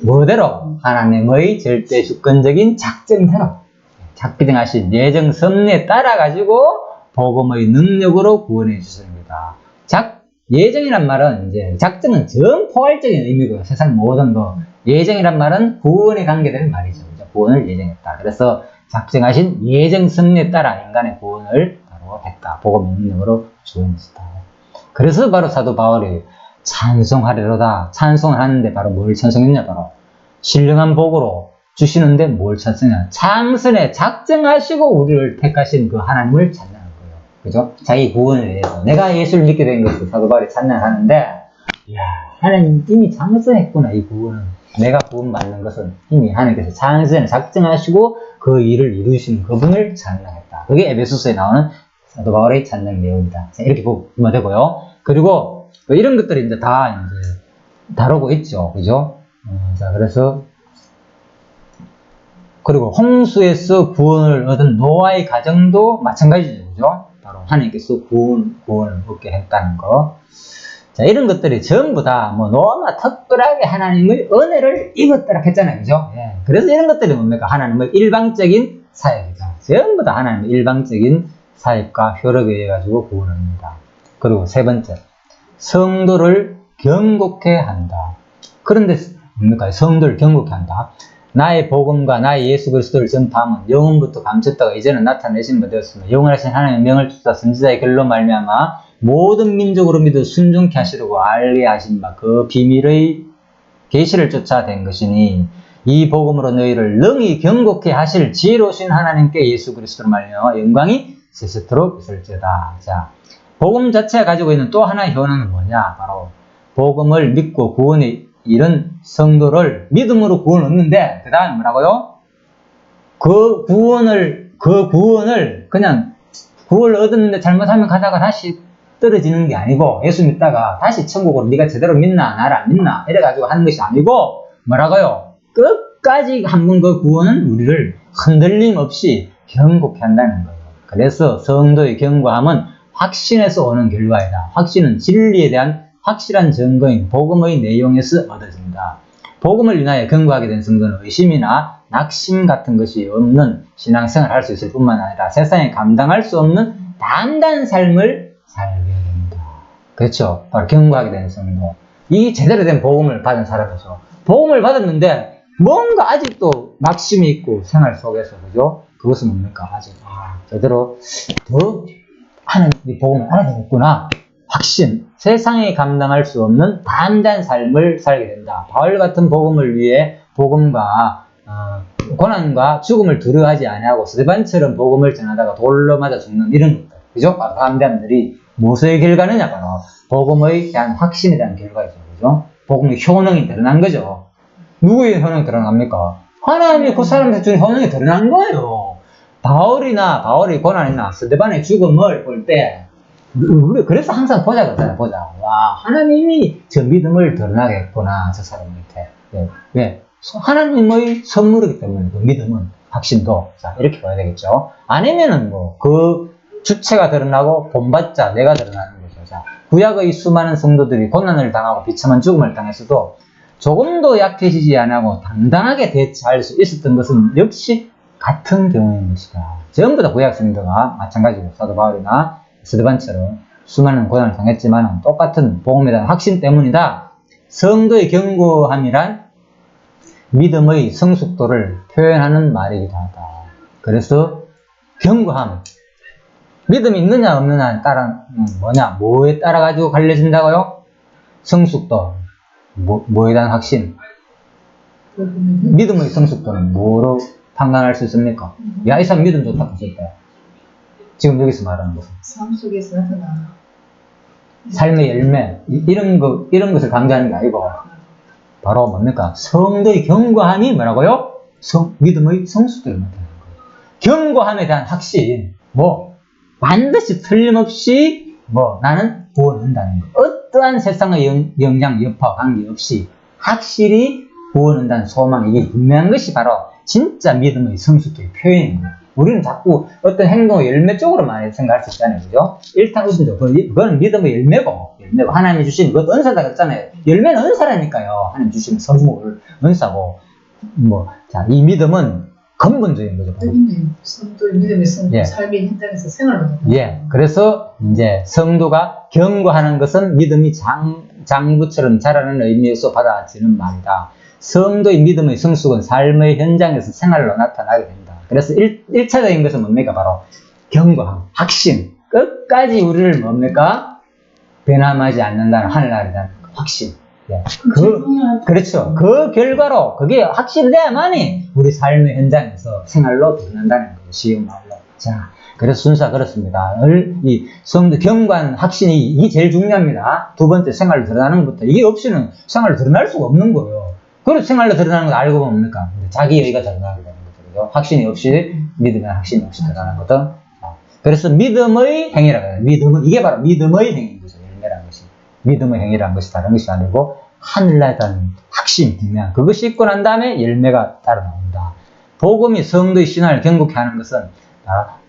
뭐대로? 하나님의 절대 주권적인 작정대로. 작정하신 예정 섭리에 따라가지고 복음의 능력으로 구원해 주십니다. 예정이란 말은 이제 작정은 전 포괄적인 의미고요. 세상 모든 거. 예정이란 말은 구원에 관계되는 말이죠. 구원을 예정했다. 그래서 작정하신 예정 섭리에 따라 인간의 구원을 바로 했다. 복음의 능력으로 주원했다. 그래서 바로 사도 바울이 찬송하리로다. 찬송을 하는데 바로 뭘 찬송했냐? 바로 신령한 복으로 주시는데 뭘 찬송했냐? 참선에 작정하시고 우리를 택하신 그 하나님을 찬양한 거예요. 그죠? 자기 구원을 위해서. 내가 예수를 믿게 된 것을 사도 바울이 찬양하는데, 이야, 하나님 이미 참선했구나, 이 구원은. 내가 구원받는 것은 이미 하나님께서 참선에 작정하시고 그 일을 이루시는 그분을 찬양했다. 그게 에베소서에 나오는 사도 바울의 찬양 내용이다. 자, 이렇게 보면 되고요. 그리고 이런 것들이 이제 다 이제 다루고 있죠. 그죠? 자, 그래서 그리고 홍수에서 구원을 얻은 노아의 가정도 마찬가지죠. 그죠? 바로 하나님께서 구원을 얻게 했다는 거. 자, 이런 것들이 전부 다 뭐 너무나 특별하게 하나님의 은혜를 입었더라 했잖아요. 그죠? 예. 그래서 이런 것들이 뭡니까? 하나님의 일방적인 사역이다. 전부 다 하나님의 일방적인 사역과 효력에 의해 가지고 구원합니다. 그리고 세 번째, 성도를 경고케 한다. 그런데 뭡니까? 성도를 경고케 한다. 나의 복음과 나의 예수 그리스도를 전파하면 영원부터 감췄다가 이제는 나타내신 바 되었으며 영원하신 하나님의 명을 주사 선지자의 글로 말미암아 모든 민족으로 믿어 순종케 하시려고 알게 하신 바 그 비밀의 계시를 쫓아 된 것이니 이 복음으로 너희를 능히 경고케 하실 지혜로우신 하나님께 예수 그리스도로 말미암아 영광이 세세토록 있을지어다. 자, 복음 자체가 가지고 있는 또 하나의 효능은 뭐냐? 바로 복음을 믿고 구원에 이런 성도를 믿음으로 구원을 얻는데 그 다음에 뭐라고요? 그 구원을 그냥 구원을 얻었는데 잘못하면 가다가 다시 떨어지는 게 아니고 예수 믿다가 다시 천국으로 네가 제대로 믿나 나를 안 믿나 이래가지고 하는 것이 아니고 뭐라고요? 끝까지 한번 그 구원은 우리를 흔들림 없이 경고케 한다는 거예요. 그래서 성도의 경고함은 확신에서 오는 결과이다. 확신은 진리에 대한 확실한 증거인 복음의 내용에서 얻어진다. 복음을 인하여 경고하게 된 성도는 의심이나 낙심 같은 것이 없는 신앙생활을 할 수 있을 뿐만 아니라 세상에 감당할 수 없는 담대한 삶을 살게 된다. 그렇죠? 바로 경고하게 된 성도. 이 제대로 된 복음을 받은 사람이죠. 복음을 받았는데 뭔가 아직도 낙심이 있고 생활 속에서, 그죠? 그것은 뭡니까? 아직 제대로 더 하나님의 복음을 알아야 되겠구나. 확신, 세상에 감당할 수 없는 담대한 삶을 살게 된다. 바울 같은 복음을 위해 복음과 고난과 죽음을 두려워하지 아니하고 스데반처럼 복음을 전하다가 돌로 맞아 죽는 이런 것들, 그죠? 담대함들이 무엇의 결과느냐? 바로 복음에 대한 확신에 대한 결과이죠, 그죠? 복음의 효능이 드러난 거죠. 누구의 효능이 드러납니까? 하나님이 그 사람한테 준 효능이 드러난 거예요. 바울이 고난이나 스데반의 죽음을 볼 때, 그래서 항상 보자 그러잖아요. 보자. 와, 하나님이 저 믿음을 드러나게 했구나, 저 사람한테. 왜? 하나님의 선물이기 때문에 그 믿음은, 확신도. 자, 이렇게 봐야 되겠죠. 아니면은 그 주체가 드러나고 본받자 내가 드러나는 거죠. 자, 구약의 수많은 성도들이 고난을 당하고 비참한 죽음을 당했어도 조금도 약해지지 않고 당당하게 대처할 수 있었던 것은 역시 같은 경우인 것이다. 전부 다 구약 성도가 마찬가지로 사도 바울이나 스데반처럼 수많은 고난을 당했지만 똑같은 복음에 대한 확신 때문이다. 성도의 견고함이란 믿음의 성숙도를 표현하는 말이기도 하다. 그래서 견고함, 믿음이 있느냐 없느냐에 따라 뭐에 따라 가지고 갈려진다고요? 성숙도, 뭐에 대한 확신. 믿음의 성숙도는 뭐로 판단할 수 있습니까? 야, 이 사람 믿음 좋다고 했을 때 지금 여기서 말하는 것은 삶 속에서 나타나 삶의 열매, 이런 것을 강조하는 게 아니고 바로 뭡니까? 성도의 견고함이 뭐라고요? 믿음의 성숙도를 나타내는 거예요. 견고함에 대한 확신, 반드시 틀림없이 나는 구원한다는 거. 어떠한 세상의 영향, 여파, 관계없이 확실히 구원한다는 소망, 이게 분명한 것이 바로 진짜 믿음의 성숙도의 표현입니다. 우리는 자꾸 어떤 행동의 열매 쪽으로 많이 생각할 수 있잖아요. 그죠? 일타우순적. 그건 믿음의 열매고, 하나님이 주신 그것도 은사다 그랬잖아요. 열매는 은사라니까요. 하나님 주신 선물, 은사고. 이 믿음은 근본적인 거죠. 성도의 믿음의 성도, 삶의 현장에서 생활을 예. 그래서 이제 성도가 견고하는 것은 믿음이 장부처럼 자라는 의미에서 받아들이는 말이다. 성도의 믿음의 성숙은 삶의 현장에서 생활로 나타나게 된다. 그래서 1차적인 것은 뭡니까? 바로 견고함, 확신. 끝까지 우리를 변함하지 않는다는 하늘나라에 대한 확신. 예. 그렇죠. 그 결과로 그게 확실해야만이 우리 삶의 현장에서 생활로 드러난다는 거죠. 쉬운 말로. 자, 그래서 순서가 그렇습니다. 이 성도 견고한 확신이 이게 제일 중요합니다. 두 번째 생활로 드러나는 것부터. 이게 없이는 생활로 드러날 수가 없는 거예요. 그래서 생활로 드러나는 걸 알고 보면 뭡니까? 자기 여기가 드러나게 되는 거죠. 확신이 없이, 믿음의 확신이 없이 드러나는 거죠. 그래서 믿음의 행위라고 해요. 이게 바로 믿음의 행위인 거죠. 열매라는 것이. 믿음의 행위라는 것이 다른 것이 아니고, 하늘나라에 대한 확신, 분명. 그것이 있고 난 다음에 열매가 따라 나온다. 복음이 성도의 신앙을 견고케 하는 것은,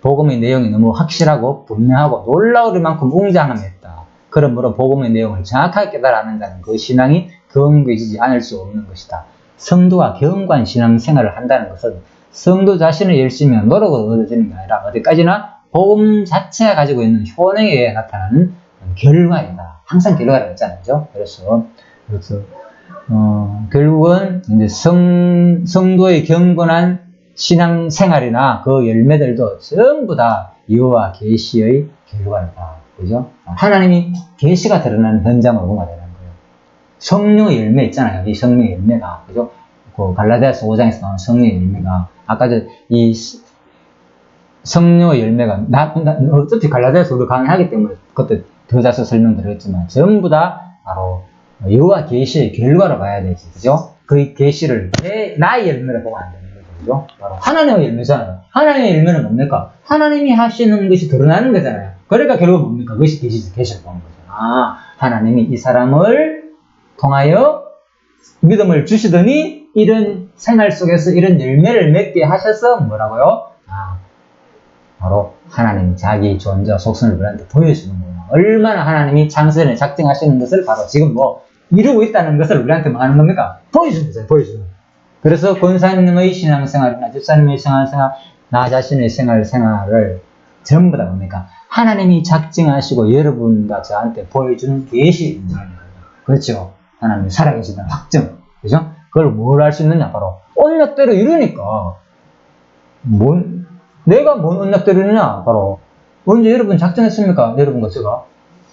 복음의 내용이 너무 확실하고, 분명하고, 놀라울 만큼 웅장함이었다. 그러므로 복음의 내용을 정확하게 깨달아 아는다는 그 신앙이 견고해지지 않을 수 없는 것이다. 성도가 견고한 신앙생활을 한다는 것은 성도 자신의 열심히와 노력으로 얻어지는 게 아니라 어디까지나 복음 자체가 가지고 있는 효능에 의해 나타나는 결과이다. 항상 결과라고 했잖아요. 그래서 결국은 이제 성도의 경건한 신앙생활이나 그 열매들도 전부 다 여호와 계시의 결과이다. 그죠? 하나님이 계시가 드러나는 현장으로 보면 되는 거예요. 성령의 열매 있잖아요. 이 성령의 열매가. 그죠? 그 갈라디아서 5장에서 나오는 성령의 열매가. 아까 이 성령의 열매가, 어차피 갈라디아서 우리가 강의하기 때문에 그때 더 자세히 설명드렸지만, 전부 다 바로 여호와 계시의 결과로 봐야 되지. 그죠? 그 계시를 나의 열매를 보면 안 되는 거죠. 그죠? 바로 하나님의 열매잖아요. 하나님의 열매는 뭡니까? 하나님이 하시는 것이 드러나는 거잖아요. 그러니까 결국 뭡니까? 그것이 계시를 보는 거죠. 하나님이 이 사람을 통하여 믿음을 주시더니 이런 생활 속에서 이런 열매를 맺게 하셔서 뭐라고요? 바로 하나님 자기 존재와 속성을 우리한테 보여주는구나. 얼마나 하나님이 창세전에 작정하시는 것을 바로 지금 이루고 있다는 것을 우리한테 뭐 하는 겁니까? 보여주는 거죠. 보여주는. 그래서 권사님의 신앙생활이나 집사님의 신앙생활, 나 자신의 생활을 전부 다 뭡니까? 하나님이 작정하시고 여러분과 저한테 보여준 계시입니다. 그렇죠? 하나님이 살아계시다는 확정. 그죠? 그걸 뭘 할 수 있느냐? 바로 언약대로 이루니까. 내가 뭔 언약대로 이루냐? 바로 언제 여러분 작정했습니까? 여러분과 제가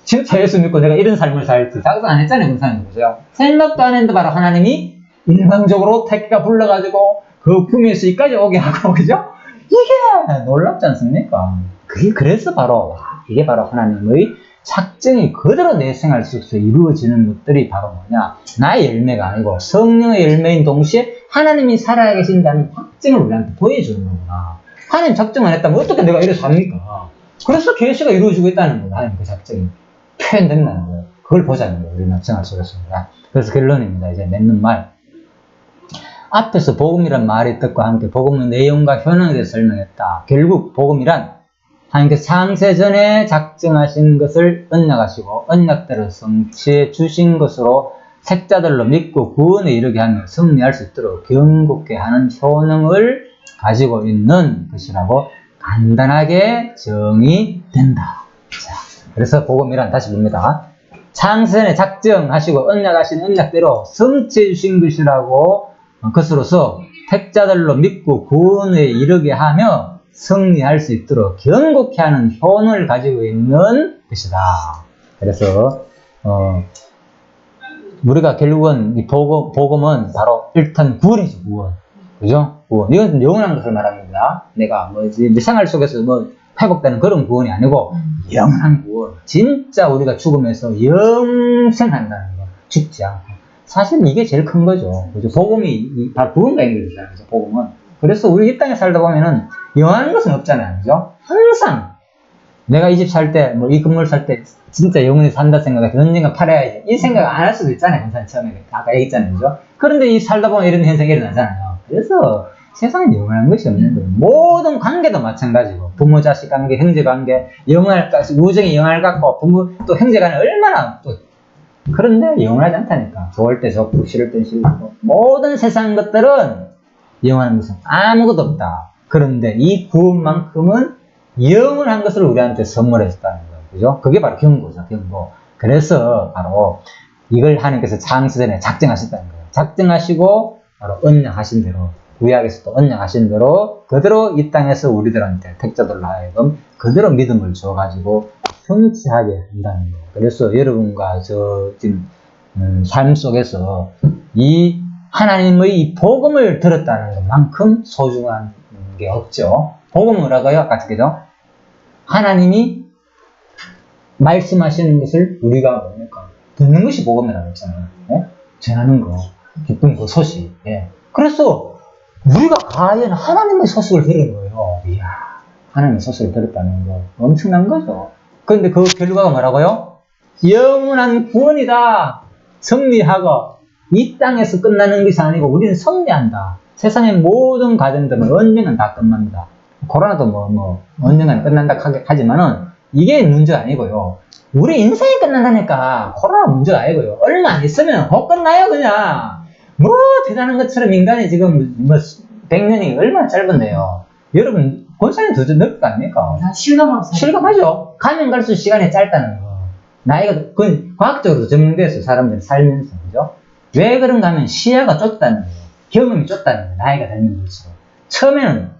진짜 예수 믿고 내가 이런 삶을 살지 작정 안 했잖아요. 권사님. 그죠? 생각도 안 했는데 바로 하나님이 일방적으로 택기가 불러가지고 그 품에서 이까지 오게 하고, 그죠? 이게 놀랍지 않습니까? 그래서 이게 바로 하나님의 작정이 그대로 내 생활 속에서 이루어지는 것들이 바로 뭐냐? 나의 열매가 아니고 성령의 열매인 동시에 하나님이 살아 계신다는 확증을 우리한테 보여주는 거구나. 하나님 작정 안 했다면 어떻게 내가 이래서 삽니까? 그래서 계시가 이루어지고 있다는 거예요. 하나님 그 작정이 표현된다는 거예요. 그걸 보자는 거예요. 우리 생활 속에서. 그래서 결론입니다. 이제 맺는 말. 앞에서 복음이란 말의 뜻과 함께 복음의 내용과 효능에 대해 설명했다. 결국 복음이란 하나님께서 창세전에 작정하신 것을 언약하시고 언약대로 성취해 주신 것으로 책자들로 믿고 구원에 이르게 하며 승리할 수 있도록 견고케 하는 효능을 가지고 있는 것이라고 간단하게 정의된다. 자, 그래서 복음이란 다시 봅니다. 창세전에 작정하시고 언약하신 언약대로 성취해 주신 것이라고 것으로서 택자들로 믿고 구원에 이르게 하며 승리할 수 있도록 견고케 하는 효능을 가지고 있는 것이다. 그래서 우리가 결국은 이 복음은 바로 일단 구원이죠. 구원. 그죠? 구원. 이건 영원한 것을 말합니다. 내가 생활 속에서 회복되는 그런 구원이 아니고 영원한 구원. 진짜 우리가 죽으면서 영생한다는 거. 죽지 않고. 사실 이게 제일 큰 거죠. 그죠? 복음이 바로 구원과 연결되잖아요. 복음은. 그래서 우리 이 땅에 살다 보면은 영원한 것은 없잖아요. 그죠? 항상 내가 이 집 살 때, 이 건물 살 때 진짜 영원히 산다 생각해서 언젠가 팔아야지. 이 생각 안 할 수도 있잖아요. 항상 처음에. 아까 얘기했잖아요. 그죠? 그런데 이 살다 보면 이런 현상이 일어나잖아요. 그래서 세상에 영원한 것이 없는 거예요. 모든 관계도 마찬가지고. 부모, 자식 관계, 형제 관계, 우정이 영원할 것 같고, 부모, 또 형제 간에 얼마나 또. 그런데 영원하지 않다니까. 좋을 때 좋고, 싫을 때 싫고. 모든 세상 것들은 영원한 것은 아무것도 없다. 그런데 이 구원만큼은 영원한 것을 우리한테 선물해 줬다는 거예요. 그죠? 그게 바로 경고죠, 경고. 그래서 바로 이걸 하나님께서 창세전에 작정하셨다는 거예요. 작정하시고 바로 언약하신 대로, 구약에서도 언약하신 대로 그대로 이 땅에서 우리들한테 택자들로 하여금 그대로 믿음을 줘가지고 성취하게 한다는 거예요. 그래서 여러분과 저 지금 삶 속에서 이 하나님의 이 복음을 들었다는 것만큼 소중한 게 없죠. 복음은 뭐라고요? 아까 그죠? 하나님이 말씀하시는 것을 우리가 뭡니까? 듣는 것이 복음이라고 했잖아요. 예? 전하는 거, 기쁜 그 소식. 예. 그래서 우리가 과연 하나님의 소식을 들은 거예요. 이야, 하나님의 소식을 들었다는 거 엄청난 거죠. 그런데 그 결과가 뭐라고요? 영원한 구원이다. 승리하고 이 땅에서 끝나는 것이 아니고 우리는 승리한다. 세상의 모든 가정들은 언젠간 다 끝납니다. 코로나도 언젠간 끝난다 하지만은 이게 문제가 아니고요. 우리 인생이 끝난다니까. 코로나 문제가 아니고요. 얼마 안 있으면 곧 끝나요, 그냥. 대단한 것처럼 인간이 지금 100년이 얼마나 짧은데요. 여러분, 권사님 더 넓을 거 아닙니까? 실감하죠? 가면 갈수록 시간이 짧다는 거. 나이가, 그건 과학적으로도 증명돼서 사람들이 살면서, 그죠? 왜 그런가 하면 시야가 좁다는 거예요. 경험이 좁다는 거예요. 나이가 들면 갈수록. 처음에는,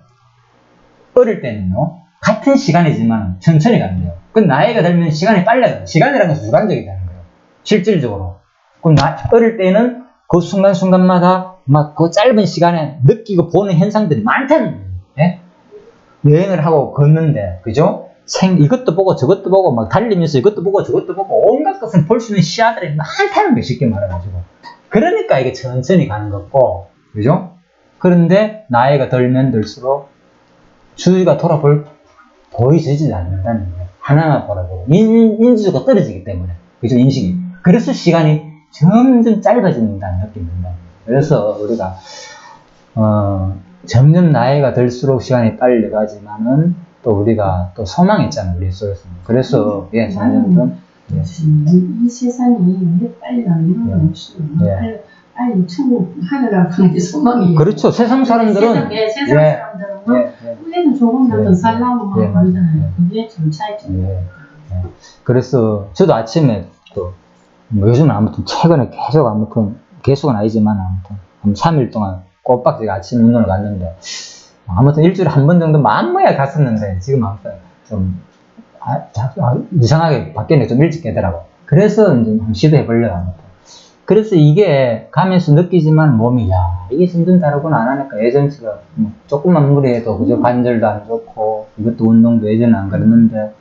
어릴 때는요, 같은 시간이지만 천천히 간대요. 그럼 나이가 들면 시간이 빨리 가요. 시간이라는 것은 주관적이라는 거예요. 실질적으로. 그럼 어릴 때는 그 순간순간마다 막 그 짧은 시간에 느끼고 보는 현상들이 많다는 거예요. 예? 여행을 하고 걷는데, 그죠? 이것도 보고 저것도 보고 막 달리면서 이것도 보고 저것도 보고 온갖 것을 볼 수 있는 시야들이 많다는 거예요. 쉽게 말해가지고. 그러니까 이게 천천히 가는 거고, 그죠? 그런데 나이가 들면 들수록 주위가 보이지지 않는다는 거예요. 하나만 보라고. 인지도가 떨어지기 때문에. 그죠? 인식이. 그래서 시간이 점점 짧아진다는 느낌이 든다. 그래서 우리가, 점점 나이가 들수록 시간이 빨리 가지만은 또 우리가 또 소망이 있잖아요. 우리 속에서는. 그래서, 예, 점점. 예. 이 세상이 왜 빨리 가는 이유는 없어요. 빨리 천국 하늘을 가는 게 소망이에요. 그렇죠. 세상 사람들은. 세상 사람들은 그래도 조금만 더 살라고 그러잖아요. 그게 좀 차이죠. 그래서 저도 아침에 또 요즘은 아무튼 최근에 계속은 아니지만 아무튼 한 3일 동안 꼬박지게 아침 운동을 갔는데 아무튼 일주일에 한 번 정도 마음먹어야 갔었는데 지금 아무튼 좀 이상하게 바뀌는 게 좀 일찍 깨더라고. 그래서 이제 한번 시도해보려고 합니다. 그래서 이게 가면서 느끼지만 몸이 이게 점점 다르구나 안 하니까 예전처럼 조금만 무리해도 그저 관절도 안 좋고 이것도 운동도 예전에 안 그랬는데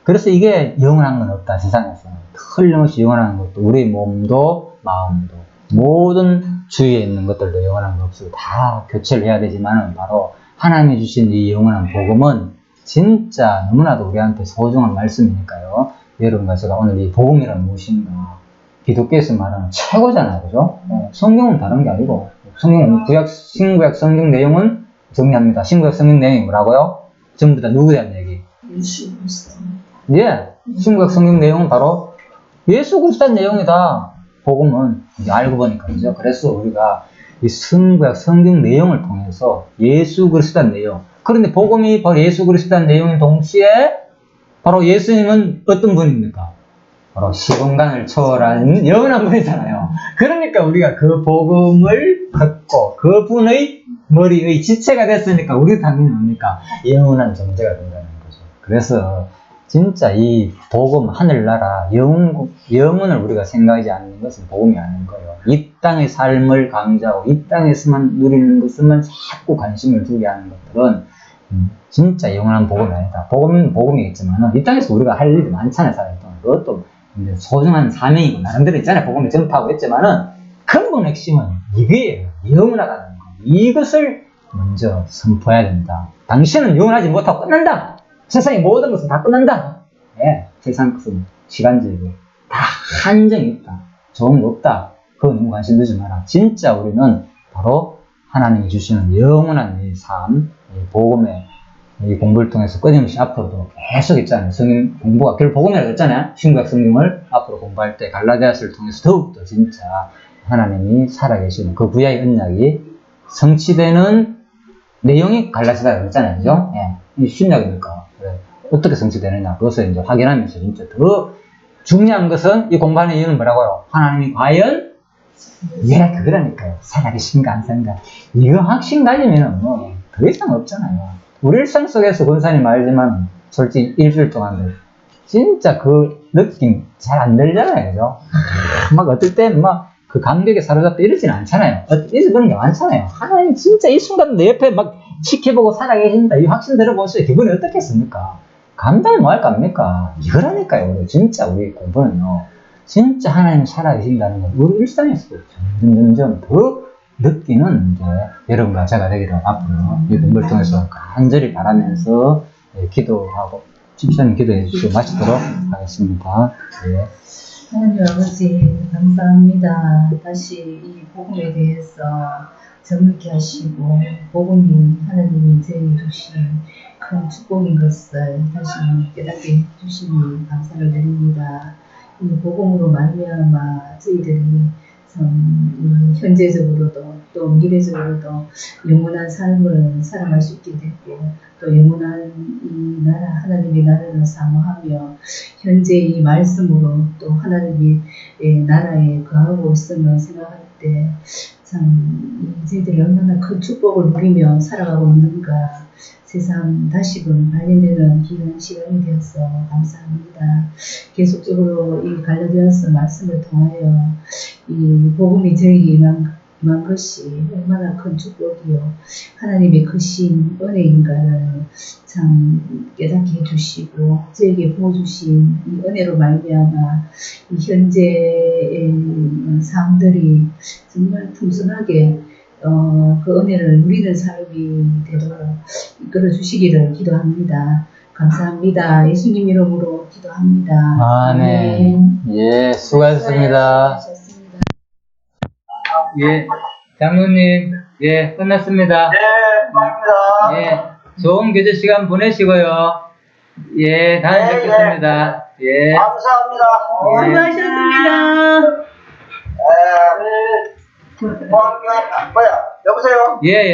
그래서 이게 영원한 건 없다 세상에서. 틀림없이 영원한 것도 우리 몸도 마음도 모든 주위에 있는 것들도 영원한 거 없어요. 다 교체를 해야 되지만 바로 하나님이 주신 이 영원한 복음은 진짜 너무나도 우리한테 소중한 말씀이니까요. 여러분과 제가 오늘 이 복음이란 무엇인가 기독교에서 말하는 최고잖아요. 그죠? 성경은 다른 게 아니고 성경은 신구약 성경 내용은 정리합니다. 신구약 성경 내용이 뭐라고요? 전부 다 누구에 대한 얘기? 예수 그리스도. 예, 신구약 성경 내용은 바로 예수 그리스도의 내용이다. 복음은 이제 알고 보니까 그죠? 그래서 우리가 이 신구약 성경 내용을 통해서 예수 그리스도의 내용. 그런데 복음이 바로 예수 그리스도의 내용인 동시에 바로 예수님은 어떤 분입니까? 바로 시공간을 초월한 영원한 분이잖아요. 그러니까 우리가 그 복음을 듣고 그분의 머리의 지체가 됐으니까 우리 당연히 뭡니까? 영원한 존재가 된다는 거죠. 그래서 진짜 이 복음, 하늘나라, 영혼을 우리가 생각하지 않는 것은 복음이 아닌 거예요. 이 땅의 삶을 강조하고 이 땅에서만 누리는 것만 자꾸 관심을 두게 하는 것들은 진짜 영원한 복음이 아니다. 복음은 복음이겠지만 이 땅에서 우리가 할 일이 많잖아요. 살아있 동안. 그것도 이제 소중한 사명이고 나름대로 있잖아요. 복음을 전파하고 했지만은 근본 핵심은 이거예요. 영원하다는 거. 이것을 먼저 선포해야 된다. 당신은 영원하지 못하고 끝난다. 세상의 모든 것은 다 끝난다. 네, 세상 것은 시간적이고 다 한정이 있다. 좋은 거 없다. 그거 너무 관심 두지 마라. 진짜 우리는 바로 하나님이 주시는 영원한 이 삶, 이 복음의 이 공부를 통해서 끊임없이 앞으로도 계속 있잖아요. 성경 공부가 결국 복음이라고 했잖아요. 신구약 성경을 앞으로 공부할 때 갈라디아서를 통해서 더욱더 진짜 하나님이 살아계시는 그 구약의 언약이 성취되는 내용이 갈라디아서라고 했잖아요. 그죠? 예. 신약이니까. 그래. 어떻게 성취되느냐. 그것을 이제 확인하면서 진짜 더 중요한 것은 이 공부하는 이유는 뭐라고요? 하나님이 과연 그러니까요. 살아계신가 안 산가. 이거 확신 가지면 뭐 더 이상 없잖아요. 우리 일상 속에서 권사님 알지만 솔직히 일주일 동안 진짜 그 느낌 잘 안 들잖아요. 그죠? 막 어떨 땐 막 그 감격에 사로잡혀 이러진 않잖아요. 그런 게 많잖아요. 하나님 진짜 이 순간 내 옆에 막 지켜보고 살아계신다. 이 확신 들어보세요. 기분이 어떻겠습니까? 감당을 뭐 할까 합니까? 이거라니까요. 진짜 우리 공부는요. 진짜 하나님 살아계신다는 건 우리 일상에서도 점점 더 느끼는 이제 여러분과 제가 되기를 앞으로 이 공부를 통해서 간절히 바라면서 기도하고 집사님 기도해 주시고 마치도록 하겠습니다. 예. 하나님 아버지 감사합니다. 다시 이 복음에 대해서 정확히 하시고 복음이 하나님이 저희 주신 큰 축복인 것을 다시 깨닫게 해주시니 감사를 드립니다. 이 복음으로 말미암아 저희들이 참 현재적으로도 또 미래적으로도 영원한 삶을 살아갈 수 있게 됐고 또 영원한 이 나라 하나님의 나라를 사모하며 현재 이 말씀으로 또 하나님이 나라에 거하고 있음을 생각할 때 참 저희들이 얼마나 큰 축복을 누리며 살아가고 있는가 세상 다시금 발견되는 귀한 시간이 되어서 감사합니다. 계속적으로 이 갈라디아서 말씀을 통하여 이 복음이 저에게 임한 것이 얼마나 큰 축복이요 하나님의 크신 은혜인가를 참 깨닫게 해주시고 저에게 부어주신 이 은혜로 말미암아 이 현재의 삶들이 정말 풍성하게 그 은혜를 누리는 삶이 되도록 이끌어 주시기를 기도합니다. 감사합니다. 예수님 이름으로 기도합니다. 아멘. 예, 수고하셨습니다. 예, 장로님, 예, 끝났습니다. 네, 감사합니다. 예, 좋은 교제 시간 보내시고요. 예, 다음에 뵙겠습니다. 예. 감사합니다. 예. 수고하셨습니다. 뭐야, 여보세요? 예, 예.